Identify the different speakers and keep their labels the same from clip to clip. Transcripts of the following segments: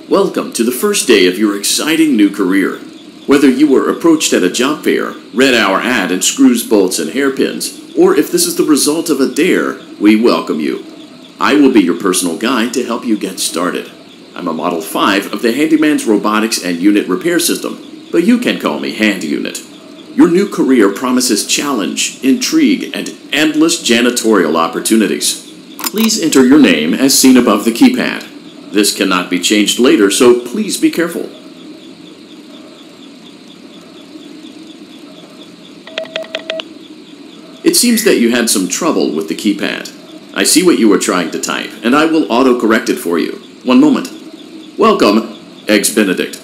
Speaker 1: Welcome to the first day of your exciting new career. Whether you were approached at a job fair, read our ad and screws, bolts, and hairpins, or if this is the result of a dare, we welcome you. I will be your personal guide to help you get started. I'm a Model 5 of the Handyman's Robotics and Unit Repair System, but you can call me Hand Unit. Your new career promises challenge, intrigue, and endless janitorial opportunities. Please enter your name as seen above the keypad. This cannot be changed later, so please be careful. It seems that you had some trouble with the keypad. I see what you were trying to type, and I will auto-correct it for you. One moment. Welcome, Eggs Benedict.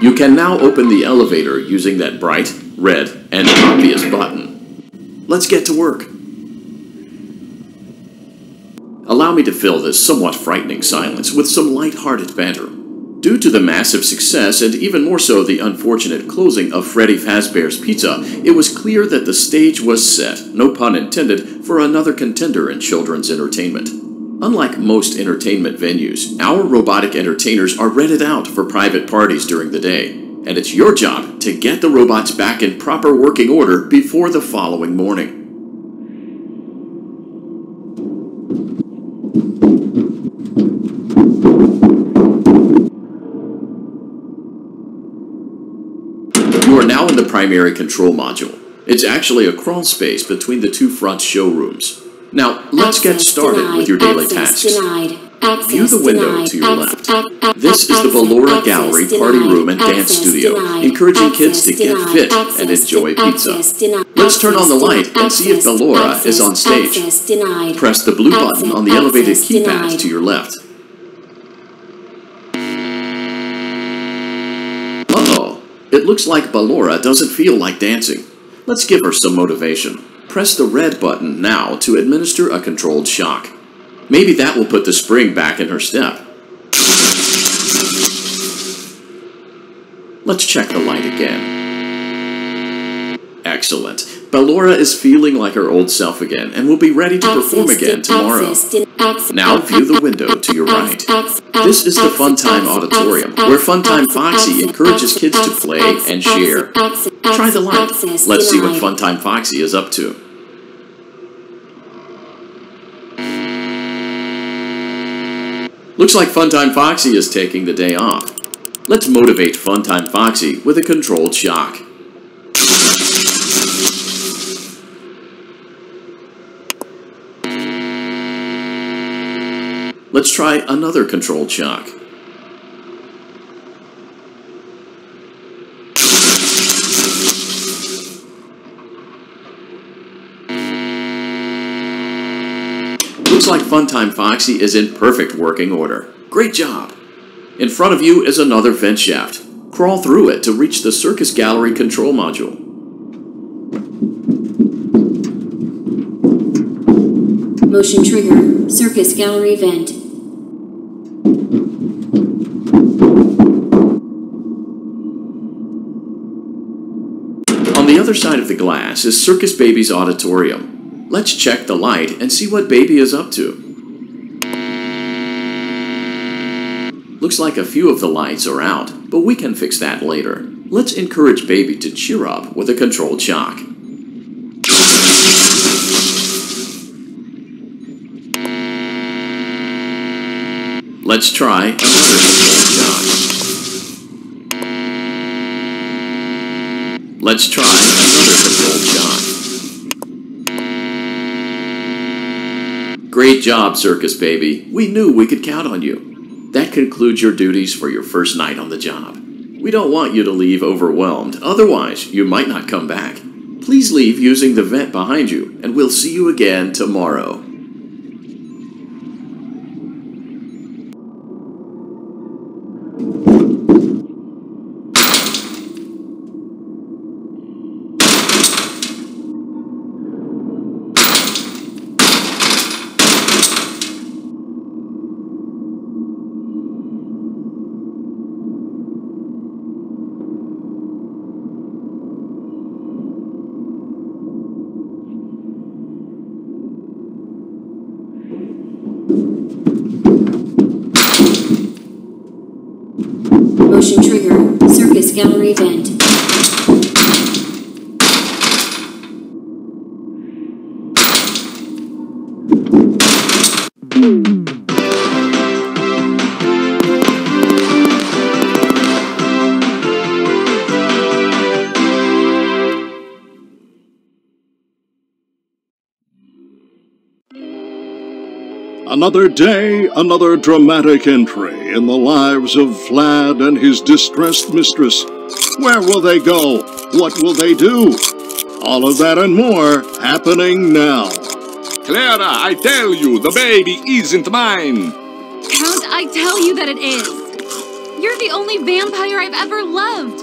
Speaker 1: You can now open the elevator using that bright, red, and obvious button. Let's get to work. Allow me to fill this somewhat frightening silence with some light-hearted banter. Due to the massive success, and even more so the unfortunate closing of Freddy Fazbear's Pizza, it was clear that the stage was set, no pun intended, for another contender in children's entertainment. Unlike most entertainment venues, our robotic entertainers are rented out for private parties during the day, and it's your job to get the robots back in proper working order before the following morning. You are now in the primary control module. It's actually a crawl space between the two front showrooms. Now, let's get started with your daily tasks. View the window to your left. This is the Ballora Gallery Party Room and Dance Studio, encouraging kids to get fit and enjoy pizza. Let's turn on the light and see if Ballora is on stage. Press the blue button on the elevated keypad to your left. Uh-oh, it looks like Ballora doesn't feel like dancing. Let's give her some motivation. Press the red button now to administer a controlled shock. Maybe that will put the spring back in her step. Let's check the light again. Excellent. Ballora is feeling like her old self again and will be ready to perform again tomorrow. Now view the window to your right. This is the Funtime Auditorium, where Funtime Foxy encourages kids to play and share. Try the light. Let's see what Funtime Foxy is up to. Looks like Funtime Foxy is taking the day off. Let's motivate Funtime Foxy with a controlled shock. Let's try another controlled shock. Looks like Funtime Foxy is in perfect working order. Great job! In front of you is another vent shaft. Crawl through it to reach the Circus Gallery control module.
Speaker 2: Motion trigger, Circus Gallery vent.
Speaker 1: On the other side of the glass is Circus Baby's auditorium. Let's check the light and see what Baby is up to. Looks like a few of the lights are out, but we can fix that later. Let's encourage Baby to cheer up with a controlled shock. Let's try another controlled shock. Let's try another controlled shock. Great job, Circus Baby. We knew we could count on you. That concludes your duties for your first night on the job. We don't want you to leave overwhelmed, otherwise you might not come back. Please leave using the vent behind you, and we'll see you again tomorrow.
Speaker 2: trigger. Circus gallery vent.
Speaker 3: Another day, another dramatic entry in the lives of Vlad and his distressed mistress. Where will they go? What will they do? All of that and more happening now.
Speaker 4: Clara, I tell you, the baby isn't mine.
Speaker 5: Count, I tell you that it is. You're the only vampire I've ever loved.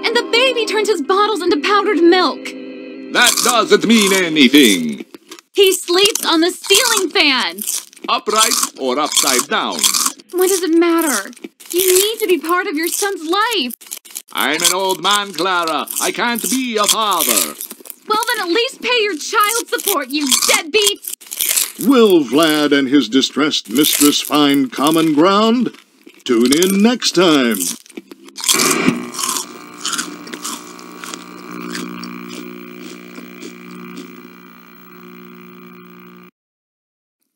Speaker 5: And the baby turns his bottles into powdered milk.
Speaker 4: That doesn't mean anything.
Speaker 5: He sleeps on the ceiling fan.
Speaker 4: Upright or upside down.
Speaker 5: What does it matter? You need to be part of your son's life.
Speaker 4: I'm an old man, Clara. I can't be a father.
Speaker 5: Well, then at least pay your child support, you deadbeat!
Speaker 3: Will Vlad and his distressed mistress find common ground? Tune in next time.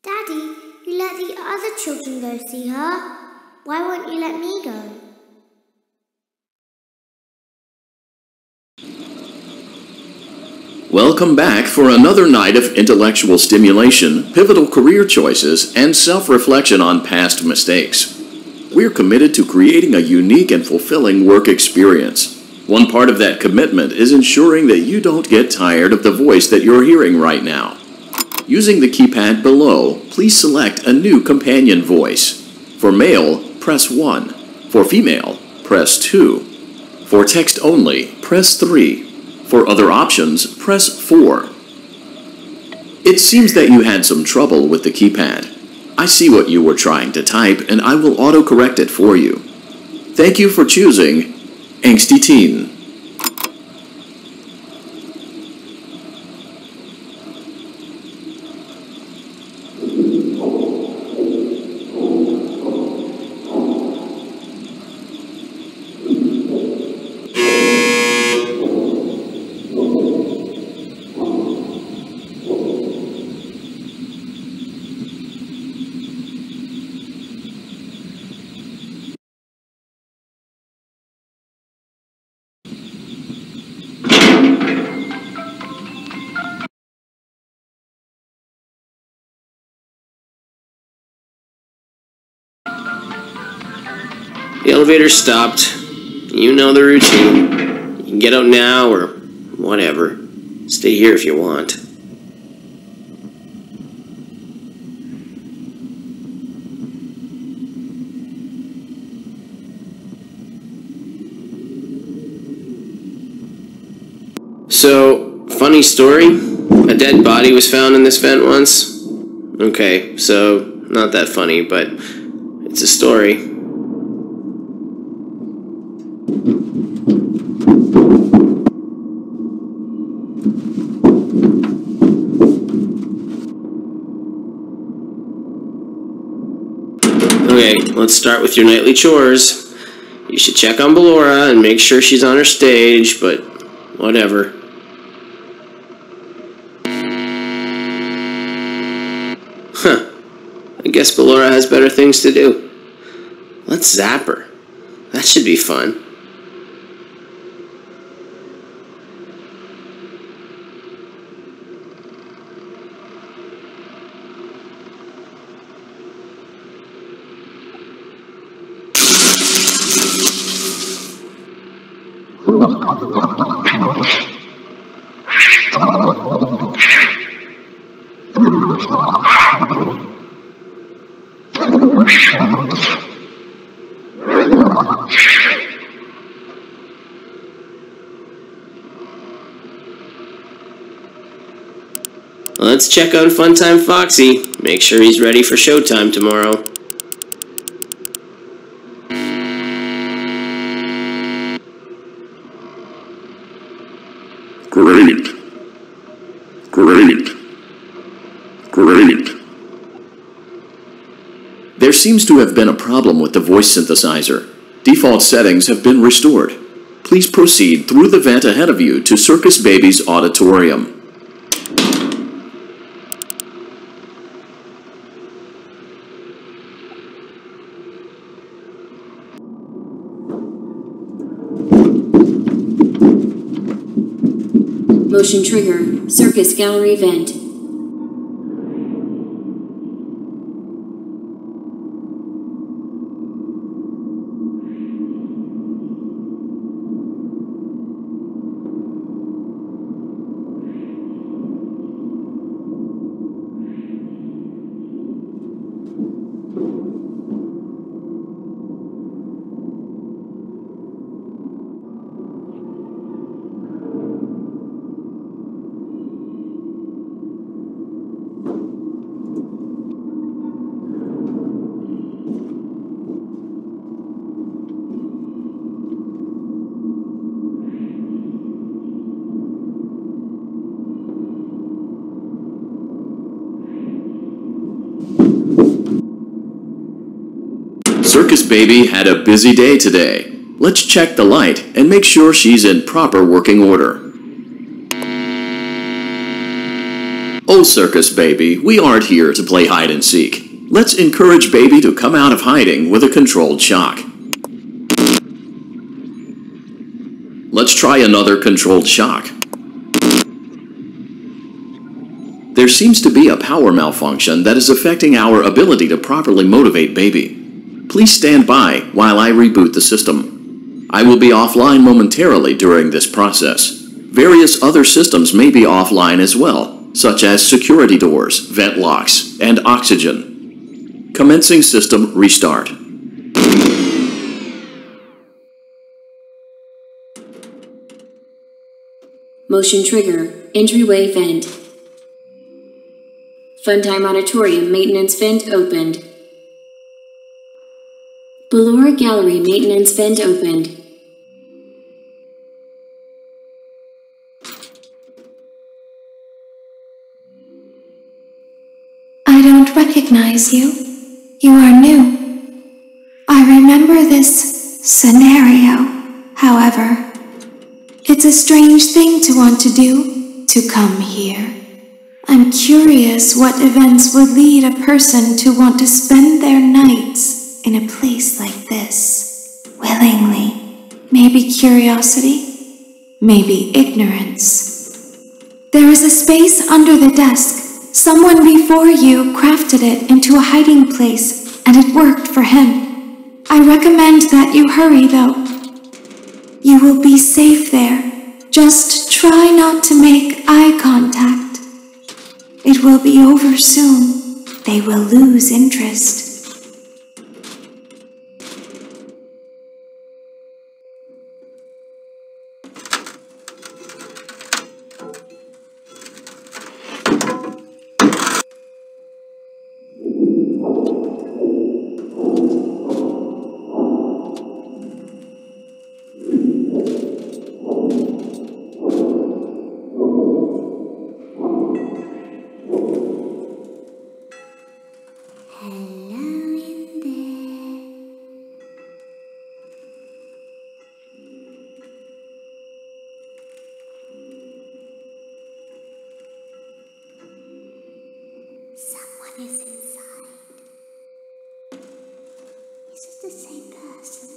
Speaker 6: Daddy, you let the other children go see her. Why won't you let me go?
Speaker 1: Welcome back for another night of intellectual stimulation, pivotal career choices, and self-reflection on past mistakes. We're committed to creating a unique and fulfilling work experience. One part of that commitment is ensuring that you don't get tired of the voice that you're hearing right now. Using the keypad below, please select a new companion voice. For male, press 1. For female, press 2. For text only, press 3. For other options, press 4. It seems that you had some trouble with the keypad. I see what you were trying to type, and I will auto-correct it for you. Thank you for choosing Angsty Teen.
Speaker 7: The elevator stopped. You know the routine. You can get out now or whatever. Stay here if you want. So, funny story. A dead body was found in this vent once. Okay, so not that funny, but it's a story. Okay, let's start with your nightly chores. You should check on Ballora and make sure she's on her stage, but whatever. Huh. I guess Ballora has better things to do. Let's zap her. That should be fun. Let's check on Funtime Foxy. Make sure he's ready for showtime tomorrow.
Speaker 3: Great. Great. Great.
Speaker 1: There seems to have been a problem with the voice synthesizer. Default settings have been restored. Please proceed through the vent ahead of you to Circus Baby's auditorium.
Speaker 2: Motion trigger. Circus gallery vent.
Speaker 1: Circus Baby had a busy day today. Let's check the light and make sure she's in proper working order. Oh, Circus Baby, we aren't here to play hide and seek. Let's encourage Baby to come out of hiding with a controlled shock. Let's try another controlled shock. There seems to be a power malfunction that is affecting our ability to properly motivate Baby. Please stand by while I reboot the system. I will be offline momentarily during this process. Various other systems may be offline as well, such as security doors, vent locks, and oxygen. Commencing system restart.
Speaker 2: Motion trigger. Entryway vent. Funtime auditorium maintenance vent opened. Ballora gallery maintenance vent opened.
Speaker 8: I don't recognize you. You are new. I remember this scenario, however. It's a strange thing to want to do, to come here. I'm curious what events would lead a person to want to spend their nights in a place like this, willingly. Maybe curiosity, maybe ignorance. There is a space under the desk. Someone before you crafted it into a hiding place, and it worked for him. I recommend that you hurry, though. You will be safe there. Just try not to make eye contact. It will be over soon. They will lose interest.
Speaker 6: Someone is inside. Is it the same person?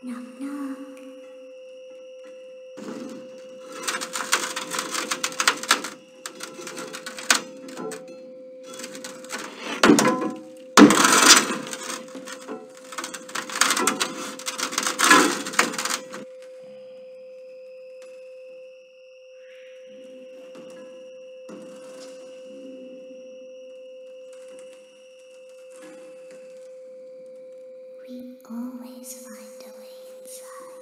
Speaker 6: Knock, knock. We always find a way inside.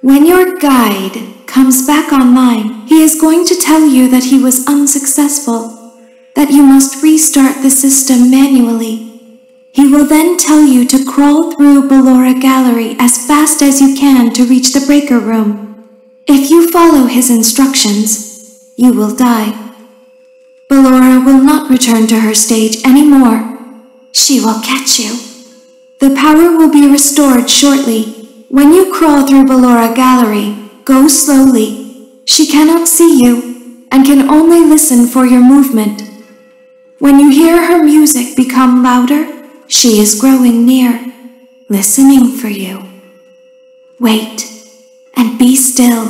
Speaker 8: When your guide comes back online, he is going to tell you that he was unsuccessful, that you must restart the system manually. He will then tell you to crawl through Ballora Gallery as fast as you can to reach the breaker room. If you follow his instructions, you will die. Ballora will not return to her stage anymore. She will catch you. The power will be restored shortly. When you crawl through Ballora Gallery, go slowly. She cannot see you and can only listen for your movement. When you hear her music become louder, she is growing near, listening for you. Wait and be still.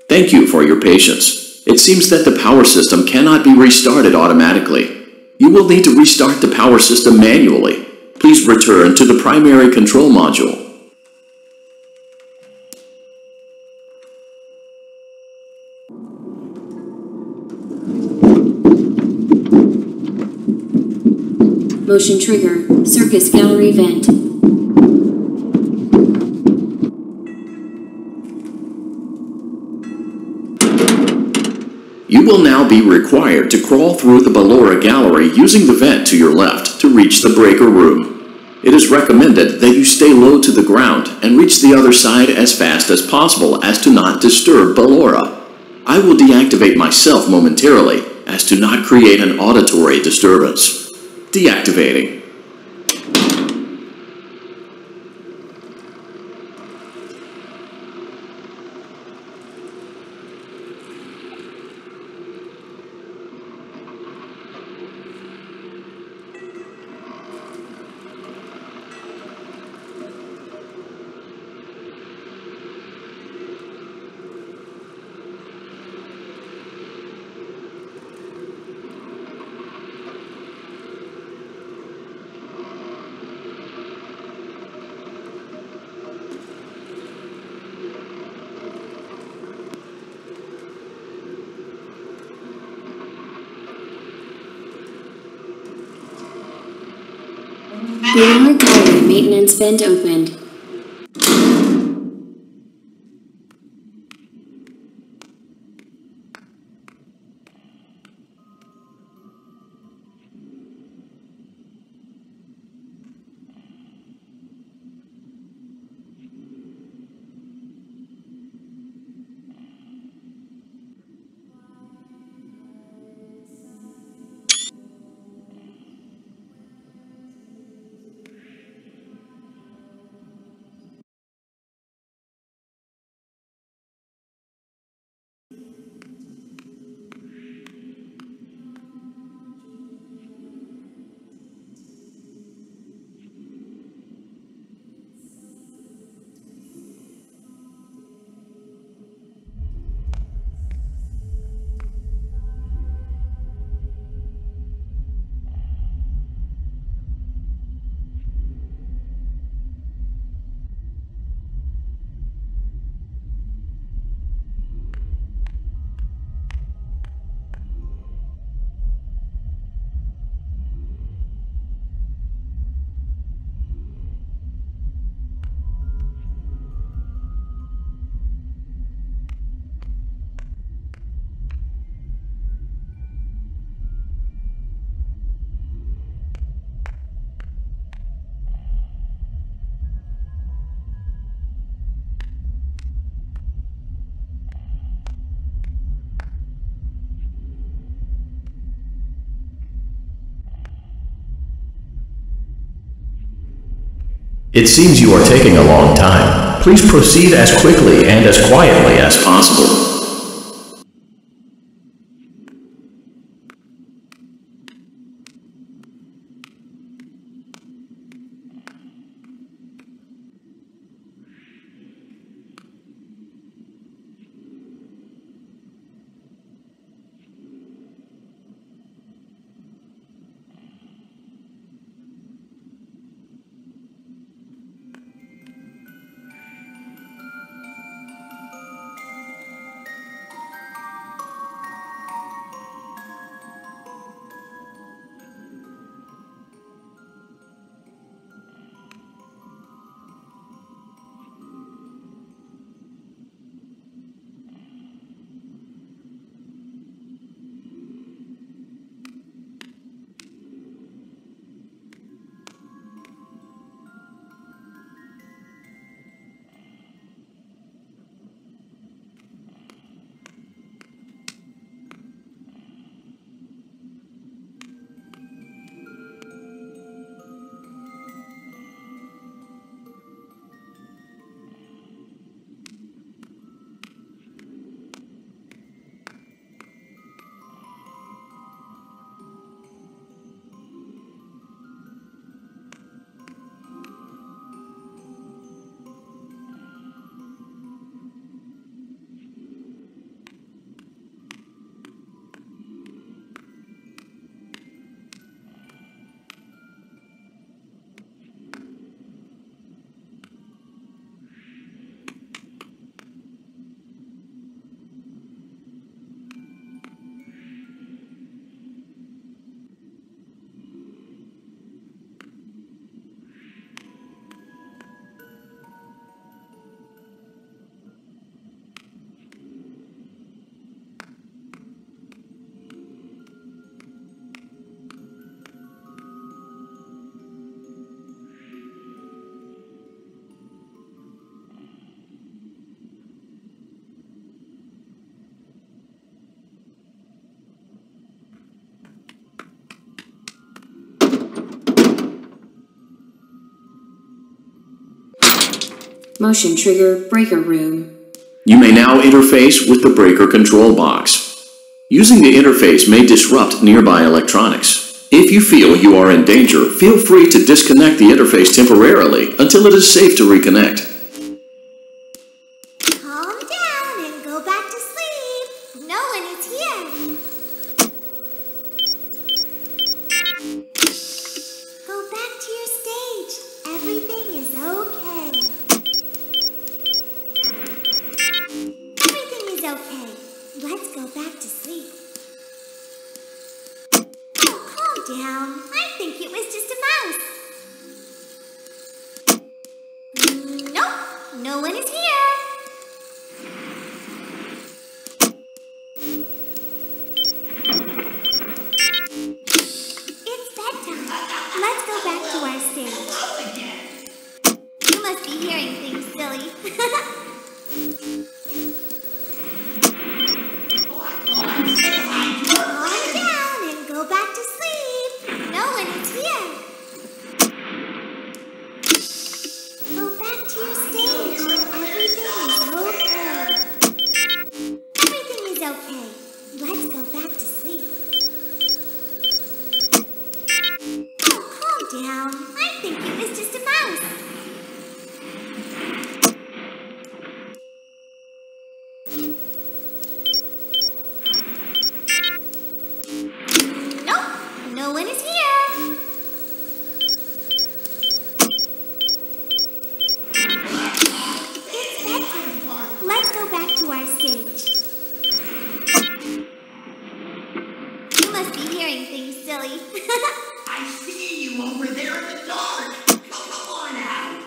Speaker 1: Thank you for your patience. It seems that the power system cannot be restarted automatically. You will need to restart the power system manually. Please return to the primary control module.
Speaker 2: Motion trigger. Circus gallery vent.
Speaker 1: You will now be required to crawl through the Ballora Gallery using the vent to your left to reach the breaker room. It is recommended that you stay low to the ground and reach the other side as fast as possible as to not disturb Ballora. I will deactivate myself momentarily as to not create an auditory disturbance. Deactivating.
Speaker 2: Ballora gallery maintenance vent opened.
Speaker 1: It seems you are taking a long time. Please proceed as quickly and as quietly as possible.
Speaker 2: Motion trigger, breaker room.
Speaker 1: You may now interface with the breaker control box. Using the interface may disrupt nearby electronics. If you feel you are in danger, feel free to disconnect the interface temporarily until it is safe to reconnect.
Speaker 6: Calm down and go back to sleep. No one is here. Go back to your stage. Everything is okay. Everything is okay. Let's go back to sleep. Oh, calm down. I think it was just a mouse. Nope, no one is here. It's bedtime. Let's go back to our stage. You must be hearing things, silly. Calm down and go back to sleep. No one is here. Go back to your stage. Everything is okay. Everything is okay. Let's go back to sleep. Oh, calm down. I think it was just a mouse. Nope, no one is here. It's bedtime. Let's go back to our stage. You must be hearing things, silly.
Speaker 9: I see you over there in the dark. Come on out.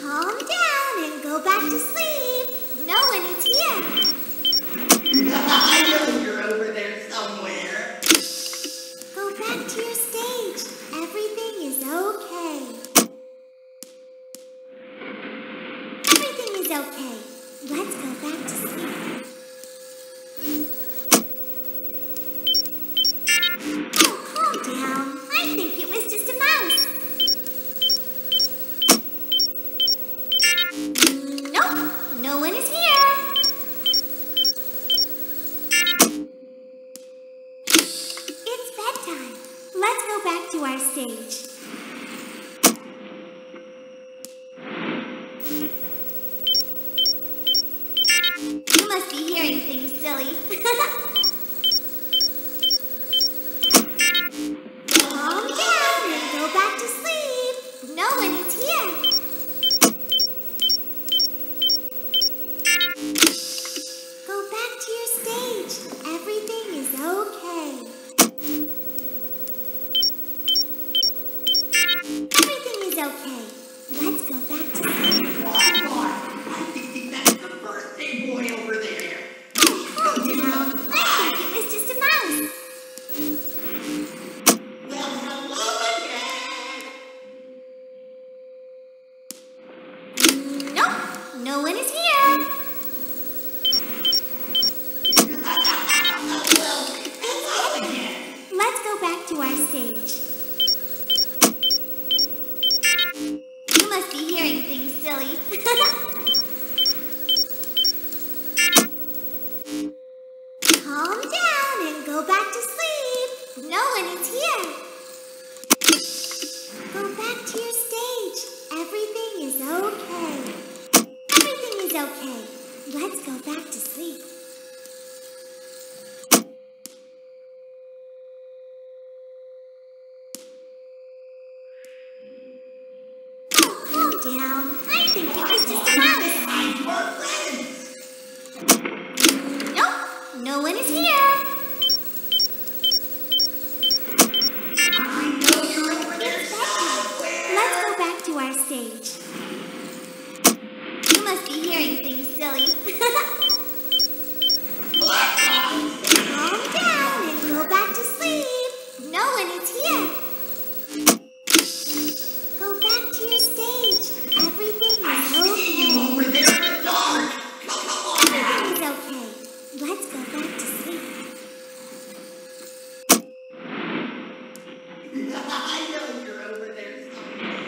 Speaker 6: Calm down and go back to sleep. No one is here.
Speaker 9: I know you're over there somewhere.
Speaker 6: Go back to your stage. Everything is okay. Everything is okay. Let's go back to sleep. Oh, calm down. I think it was just a mouse. Nope, no one is here. It's bedtime. Let's go back to our stage. You must be hearing things, silly. Calm down and go back to sleep. No one is here. Go back to your stage. Everything is okay. Everything is okay. Let's go back to sleep.
Speaker 9: I think that's the birthday boy over there.
Speaker 6: Oh, calm down. I think it was just a mouse.
Speaker 9: Well, hello again.
Speaker 6: Nope, no one is here.
Speaker 9: Well, hello again.
Speaker 6: Let's go back to our stage. You must be hearing things, silly. Calm down and go back to sleep. No one is here. Go back to your stage. Everything is okay. Everything is okay. Let's go back to sleep. Oh, calm down. I think it was just a mouse. Nope, no one is here.
Speaker 9: I know you're over there
Speaker 6: It's bedtime.
Speaker 9: somewhere.
Speaker 6: Let's go back to our stage. You must be hearing things, silly. Calm down and go back to sleep. No one is here. Go back to your stage. Everything is
Speaker 9: See you
Speaker 6: okay.
Speaker 9: over there in the dark. Come on out.
Speaker 6: Everything is okay. Let's go back to sleep.
Speaker 9: I know you're over there somewhere.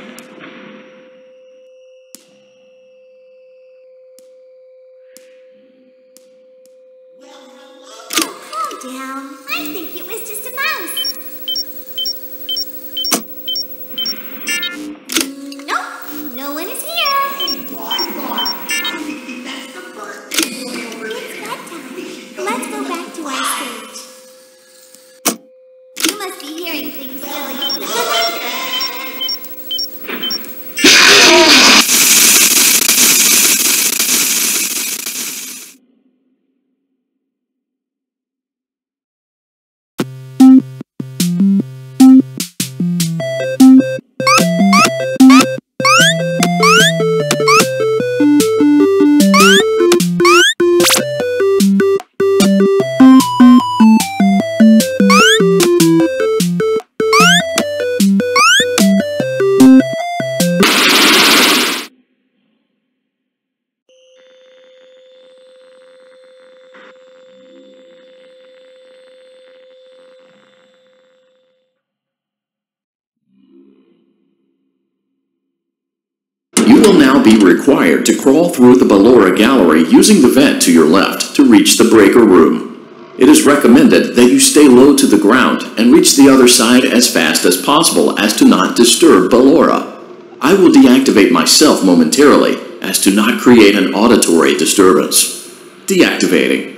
Speaker 1: You will now be required to crawl through the Ballora Gallery using the vent to your left to reach the breaker room. It is recommended that you stay low to the ground and reach the other side as fast as possible as to not disturb Ballora. I will deactivate myself momentarily as to not create an auditory disturbance. Deactivating.